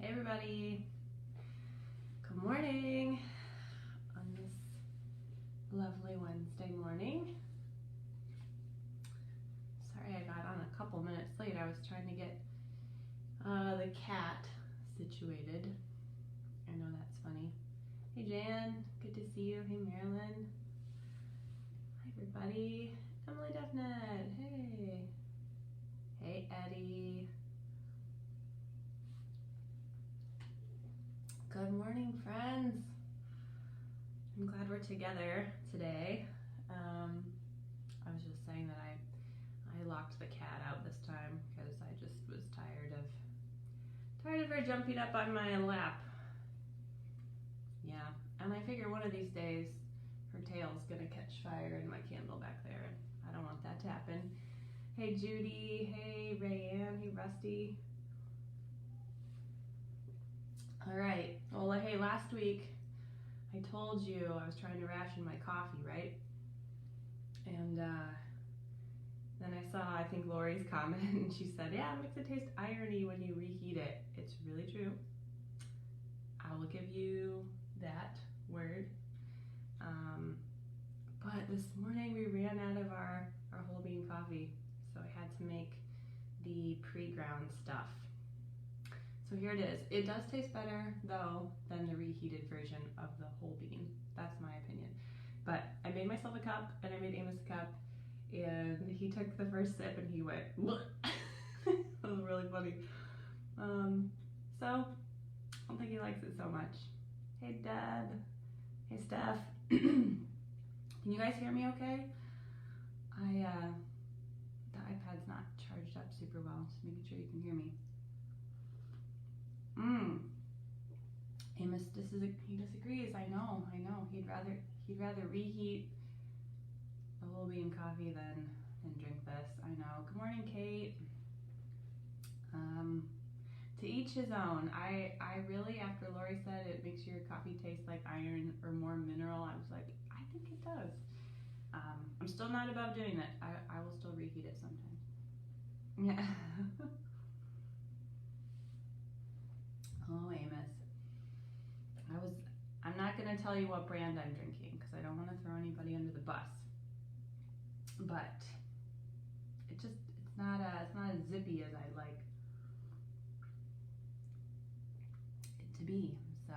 Hey everybody, good morning on this lovely Wednesday morning. Sorry I got on a couple minutes late. I was trying to get the cat situated. I know that's funny. Hey Jan, good to see you. Hey Marilyn. Hi everybody. Emily Duffnet, hey. Hey Eddie. Good morning, friends. I'm glad we're together today. I was just saying that I locked the cat out this time because I just was tired of her jumping up on my lap. Yeah, and I figure one of these days her tail's gonna catch fire in my candle back there. I don't want that to happen. Hey Judy, hey Rayanne, hey Rusty. All right, well, hey, last week I told you I was trying to ration my coffee, right? And then I saw, I think, Lori's comment, and she said, yeah, it makes it taste irony when you reheat it. It's really true. I will give you that word. But this morning we ran out of our whole bean coffee, so I had to make the pre-ground stuff. So here it is. It does taste better, though, than the reheated version of the whole bean. That's my opinion. But I made myself a cup, and I made Amos a cup, and he took the first sip, and he went, "Bleh." That was really funny. So, I don't think he likes it so much. Hey, Deb. Hey, Steph. Can you guys hear me okay? The iPad's not charged up super well, just making sure you can hear me. Amos, he disagrees. I know. He'd rather reheat a whole bean coffee than drink this. I know. Good morning, Kate. To each his own. I really, after Lori said it makes your coffee taste like iron or more mineral, I was like, I think it does. I'm still not above doing that. I will still reheat it sometime. Yeah. Oh, Amos. I'm not gonna tell you what brand I'm drinking because I don't want to throw anybody under the bus. But it's not as zippy as I'd like it to be. So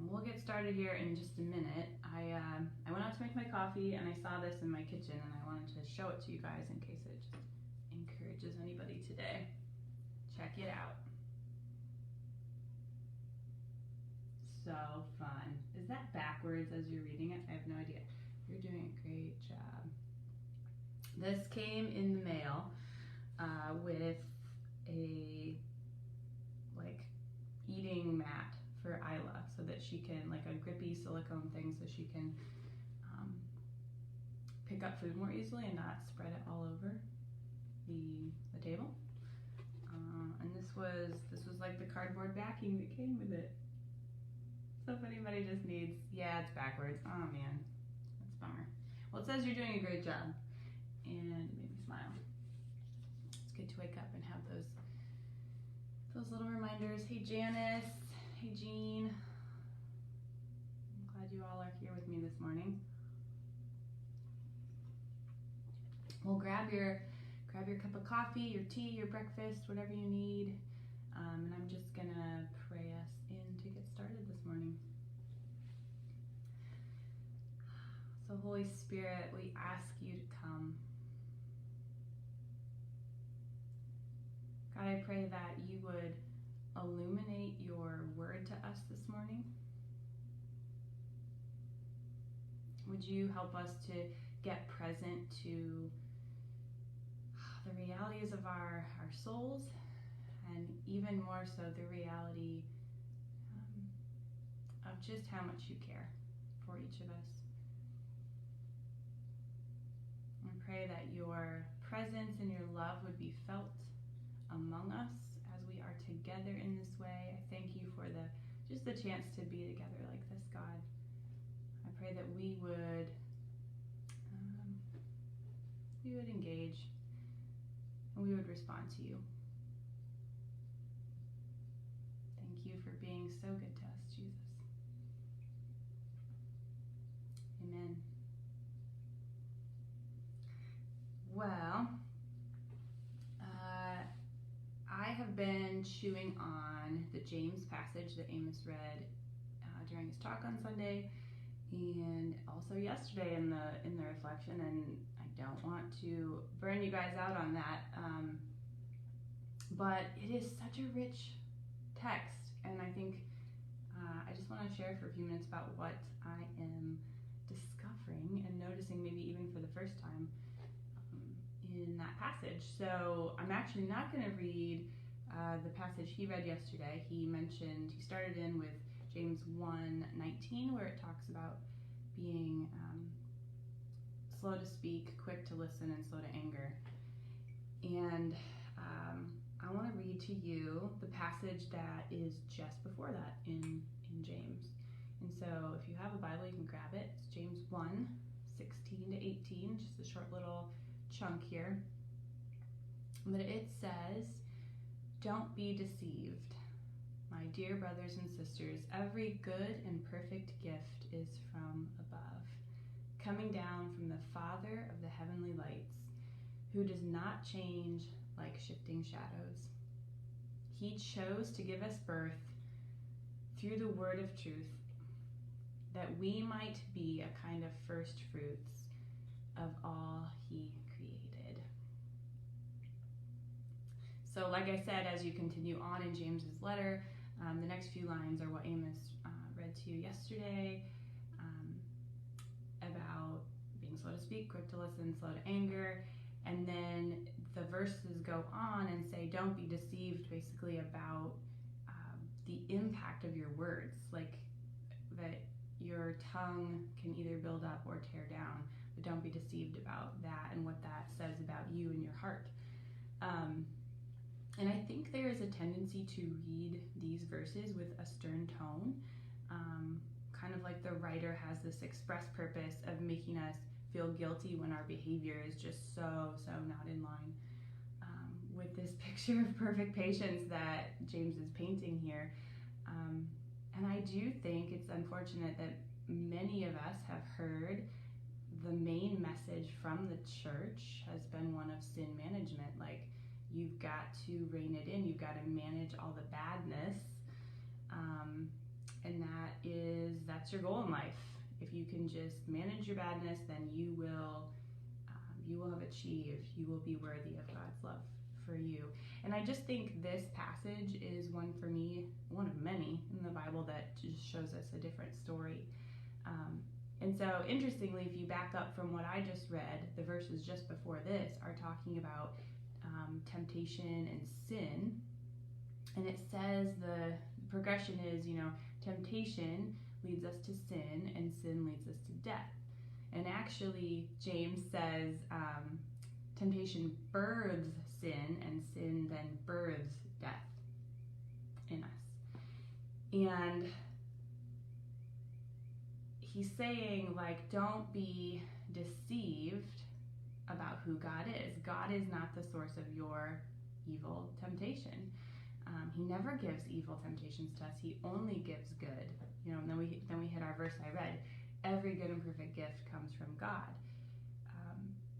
we'll get started here in just a minute. I went out to make my coffee and I saw this in my kitchen and I wanted to show it to you guys in case it just encourages anybody today. Check it out. So fun. Is that backwards as you're reading it? I have no idea. You're doing a great job. This came in the mail with a eating mat for Isla so that she can, like a grippy silicone thing so she can pick up food more easily and not spread it all over the table. And this was like the cardboard backing that came with it. So if anybody just needs, yeah, it's backwards. Oh man, that's a bummer. Well, it says you're doing a great job and it made me smile. It's good to wake up and have those little reminders. Hey Janice, hey Jean. I'm glad you all are here with me this morning. Well, grab your cup of coffee, your tea, your breakfast, whatever you need. And I'm just gonna pray us in to get started this morning. So Holy Spirit, we ask you to come. God, I pray that you would illuminate your word to us this morning. Would you help us to get present to the realities of our souls, and even more so the reality of just how much you care for each of us. I pray that your presence and your love would be felt among us as we are together in this way. I thank you for just the chance to be together like this, God. I pray that we would engage and we would respond to you. being so good to us, Jesus. Amen. Well, I have been chewing on the James passage that Amos read during his talk on Sunday, and also yesterday in the reflection. And I don't want to burn you guys out on that, but it is such a rich text, and I think I just want to share for a few minutes about what I am discovering and noticing, maybe even for the first time, in that passage. So I'm actually not going to read the passage he read yesterday. He started in with James 1:19, where it talks about being slow to speak, quick to listen, and slow to anger. And I want to read to you the passage that is just before that in James. And so if you have a Bible, you can grab it. It's James 1:16 to 18, just a short little chunk here. But it says, "Don't be deceived, my dear brothers and sisters. Every good and perfect gift is from above, coming down from the Father of the heavenly lights, who does not change like shifting shadows. He chose to give us birth through the word of truth, that we might be a kind of first fruits of all he created." So like I said, as you continue on in James's letter, the next few lines are what Amos read to you yesterday, about being slow to speak, quick to listen, slow to anger. And then the verses go on and say, don't be deceived, basically about the impact of your words, like that your tongue can either build up or tear down. But don't be deceived about that and what that says about you and your heart. And I think there is a tendency to read these verses with a stern tone, kind of like the writer has this express purpose of making us feel guilty when our behavior is just so not in line with this picture of perfect patience that James is painting here. And I do think it's unfortunate that many of us have heard the main message from the church has been one of sin management. Like, you've got to rein it in, you've got to manage all the badness, and that's your goal in life. If you can just manage your badness, then you will have achieved, you will be worthy of God's love for you. And I just think this passage is one of many in the Bible that just shows us a different story. And so interestingly, if you back up from what I just read, the verses just before this are talking about temptation and sin. And it says the progression is, temptation leads us to sin, and sin leads us to death. And actually, James says temptation births sin, and sin then births death in us. And he's saying, like, don't be deceived about who God is. God is not the source of your evil temptation. He never gives evil temptations to us. He only gives good. And then we hit our verse I read. Every good and perfect gift comes from God.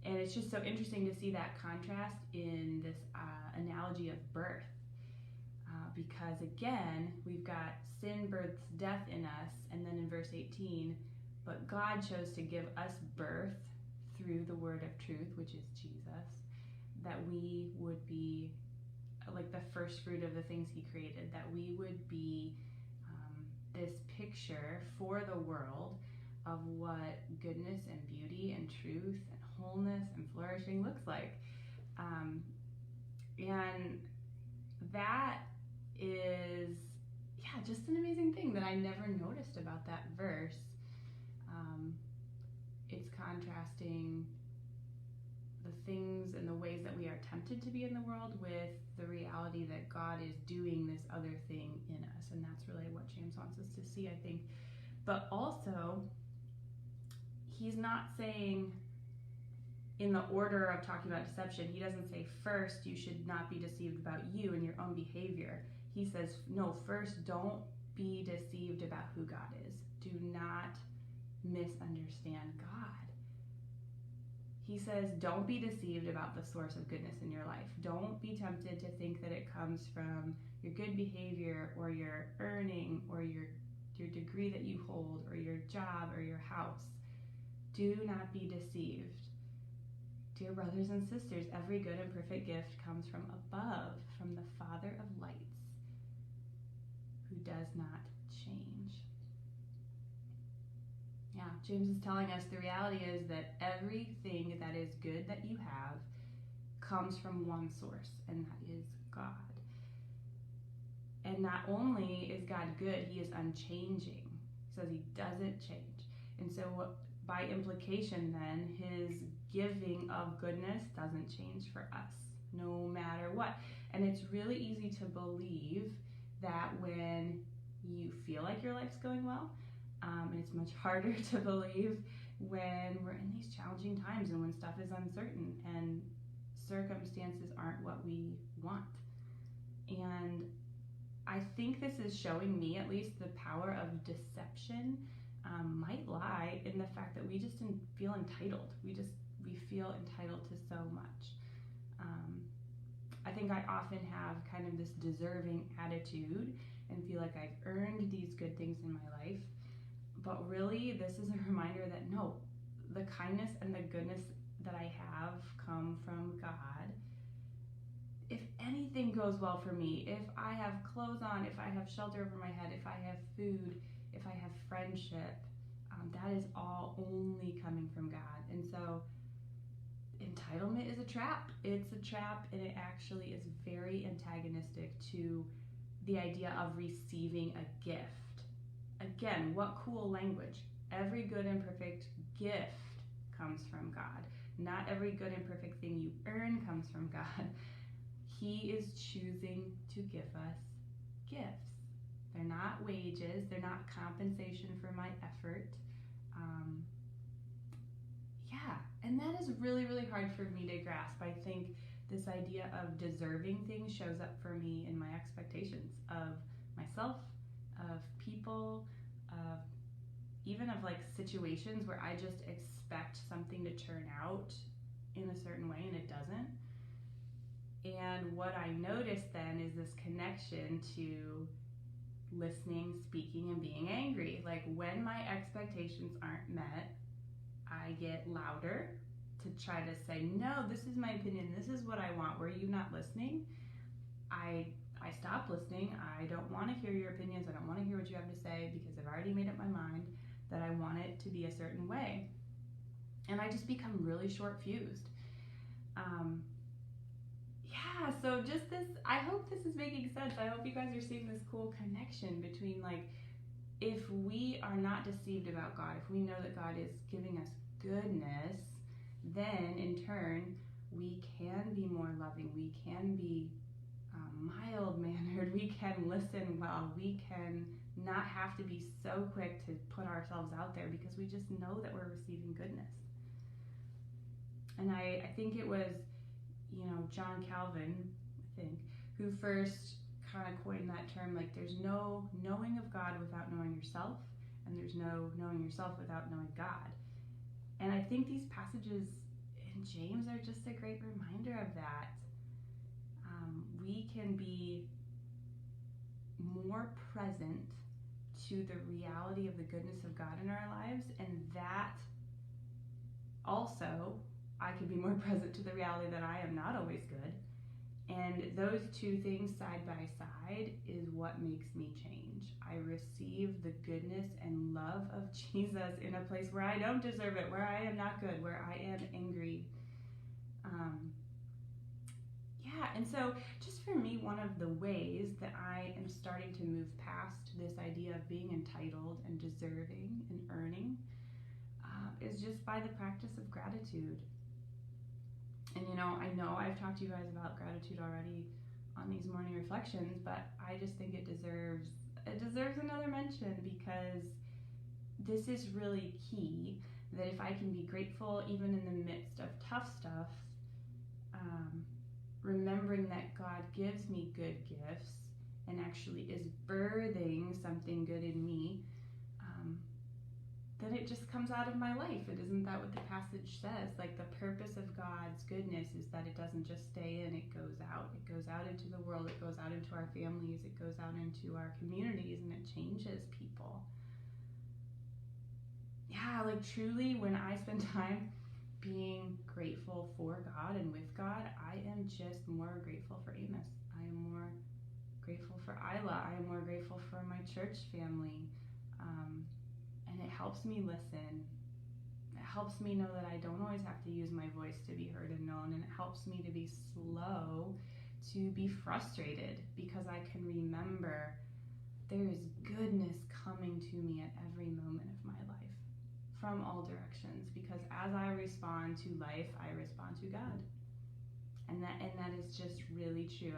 And it's just so interesting to see that contrast in this analogy of birth. Because again, we've got sin births death in us, and then in verse 18, but God chose to give us birth through the word of truth, which is Jesus, that we would be like the first fruit of the things he created, that we would be this picture for the world of what goodness and beauty and truth and wholeness and flourishing looks like. And that is, just an amazing thing that I never noticed about that verse. It's contrasting the things and the ways that we are tempted to be in the world with the reality that God is doing this other thing in us. And that's really what James wants us to see, I think. But also, he's not saying, in the order of talking about deception, he doesn't say first you should not be deceived about you and your own behavior. He says, no, first don't be deceived about who God is. Do not misunderstand God. He says, don't be deceived about the source of goodness in your life. Don't be tempted to think that it comes from your good behavior or your earning or your degree that you hold or your job or your house. Do not be deceived. Dear brothers and sisters, every good and perfect gift comes from above, from the Father of lights, who does not change. Yeah, James is telling us the reality is that everything that is good that you have comes from one source, and that is God. And not only is God good, he is unchanging. He says he doesn't change. And so by implication then, his giving of goodness doesn't change for us, no matter what. And it's really easy to believe that when you feel like your life's going well, and it's much harder to believe when we're in these challenging times and when stuff is uncertain and circumstances aren't what we want. And I think this is showing me, at least, the power of deception might lie in the fact that we just didn't feel entitled. We feel entitled to so much. I think I often have kind of this deserving attitude and feel like I've earned these good things in my life. But really, this is a reminder that no, the kindness and the goodness that I have come from God. If anything goes well for me, if I have clothes on, if I have shelter over my head, if I have food, if I have friendship, that is all only coming from God. And so entitlement is a trap. It's a trap, and it actually is very antagonistic to the idea of receiving a gift. Again, what cool language. Every good and perfect gift comes from God. Not every good and perfect thing you earn comes from God. He is choosing to give us gifts. They're not wages. They're not compensation for my effort. And that is really, really hard for me to grasp. I think this idea of deserving things shows up for me in my expectations of myself, of people, of even of like situations where I just expect something to turn out in a certain way and it doesn't. And what I notice then is this connection to listening, speaking, and being angry. Like when my expectations aren't met, I get louder to try to say, no, this is my opinion, this is what I want. Were you not listening? I stop listening. I don't want to hear your opinions. I don't want to hear what you have to say because I've already made up my mind that I want it to be a certain way. And I just become really short-fused. So just this, I hope this is making sense. I hope you guys are seeing this cool connection between, like, if we are not deceived about God, if we know that God is giving us goodness, then in turn, we can be more loving, we can be mild-mannered, we can listen well, we can not have to be so quick to put ourselves out there because we just know that we're receiving goodness. And I think it was, John Calvin, who first kind of coined that term, like there's no knowing of God without knowing yourself, and there's no knowing yourself without knowing God. And I think these passages in James are just a great reminder of that. We can be more present to the reality of the goodness of God in our lives, and that also, I can be more present to the reality that I am not always good. And those two things side by side is what makes me change. I receive the goodness and love of Jesus in a place where I don't deserve it, where I am not good, where I am angry. And so just for me, one of the ways that I am starting to move past this idea of being entitled and deserving and earning is just by the practice of gratitude. And I know I've talked to you guys about gratitude already on these morning reflections, but I just think it deserves another mention because this is really key, that if I can be grateful even in the midst of tough stuff, remembering that God gives me good gifts and actually is birthing something good in me, then it just comes out of my life. It isn't that what the passage says? Like, the purpose of God's goodness is that it doesn't just stay in, it goes out. It goes out into the world, it goes out into our families, it goes out into our communities, and it changes people. Yeah, like truly, when I spend time being grateful for God and with God, I am just more grateful for Amos. I am more grateful for Isla. I am more grateful for my church family. And it helps me listen. It helps me know that I don't always have to use my voice to be heard and known. And it helps me to be slow to be frustrated, because I can remember there is goodness coming to me at every moment of my life from all directions, because as I respond to life, I respond to God. And that is just really true.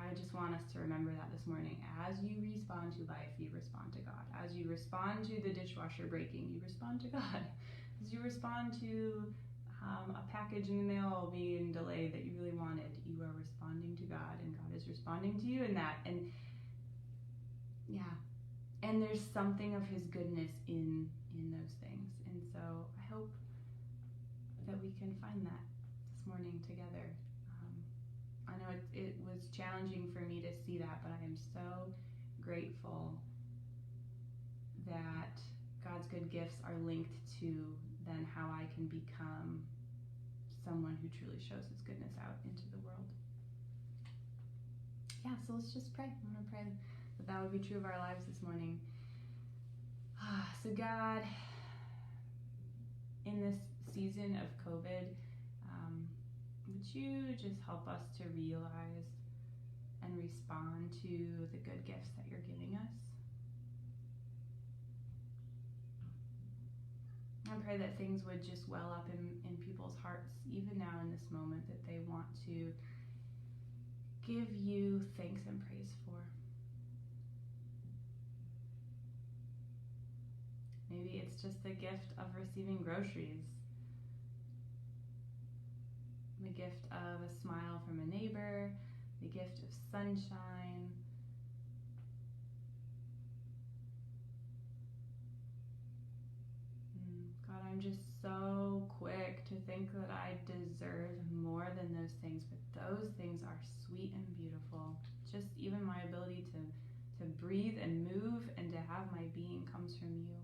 I just want us to remember that this morning. As you respond to life, you respond to God. As you respond to the dishwasher breaking, you respond to God. As you respond to a package in the mail being delayed that you really wanted, you are responding to God, and God is responding to you in that. And yeah, and there's something of His goodness in those things. And so I hope that we can find that this morning together. I know it was challenging for me to see that, but I am so grateful that God's good gifts are linked to then how I can become someone who truly shows His goodness out into the world. Yeah, so let's just pray. I want to pray that would be true of our lives this morning. So God, in this season of COVID, would you just help us to realize and respond to the good gifts that you're giving us? I pray that things would just well up in people's hearts, even now in this moment, that they want to give you thanks and praise for. Maybe it's just the gift of receiving groceries, the gift of a smile from a neighbor, the gift of sunshine. God, I'm just so quick to think that I deserve more than those things, but those things are sweet and beautiful. Just even my ability to breathe and move and to have my being comes from you.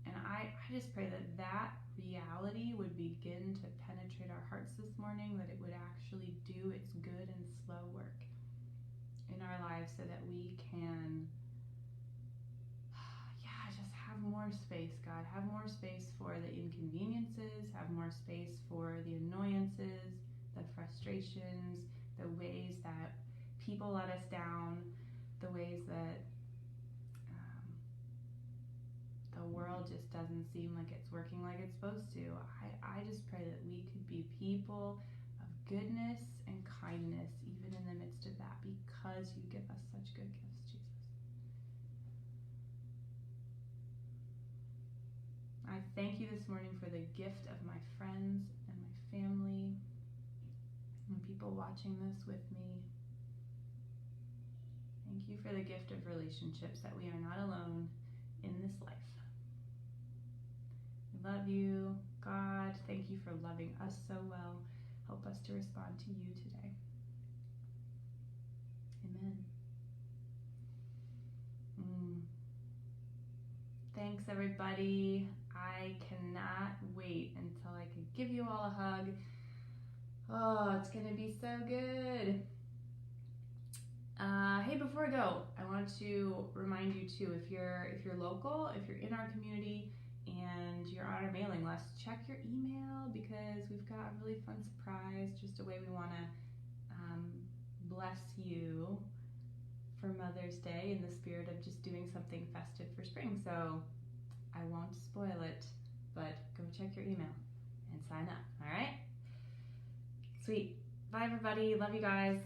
And I just pray that reality would begin to penetrate our hearts this morning, that it would actually do its good and slow work in our lives, so that we can, just have more space, God. Have more space for the inconveniences, have more space for the annoyances, the frustrations, the ways that people let us down, the ways that the world just doesn't seem like it's working like it's supposed to. I just pray that we could be people of goodness and kindness, even in the midst of that, because you give us such good gifts, Jesus. I thank you this morning for the gift of my friends and my family and people watching this with me. Thank you for the gift of relationships, that we are not alone in this life. Love you, God. Thank you for loving us so well. Help us to respond to you today. Amen. Thanks, everybody. I cannot wait until I can give you all a hug. Oh, it's gonna be so good. Hey, before I go, I want to remind you too, if you're local, if you're in our community, and you're on our mailing list, check your email, because we've got a really fun surprise, just a way we want to bless you for Mother's Day in the spirit of just doing something festive for spring. So I won't spoil it, but go check your email and sign up. All right? Sweet. Bye, everybody. Love you guys.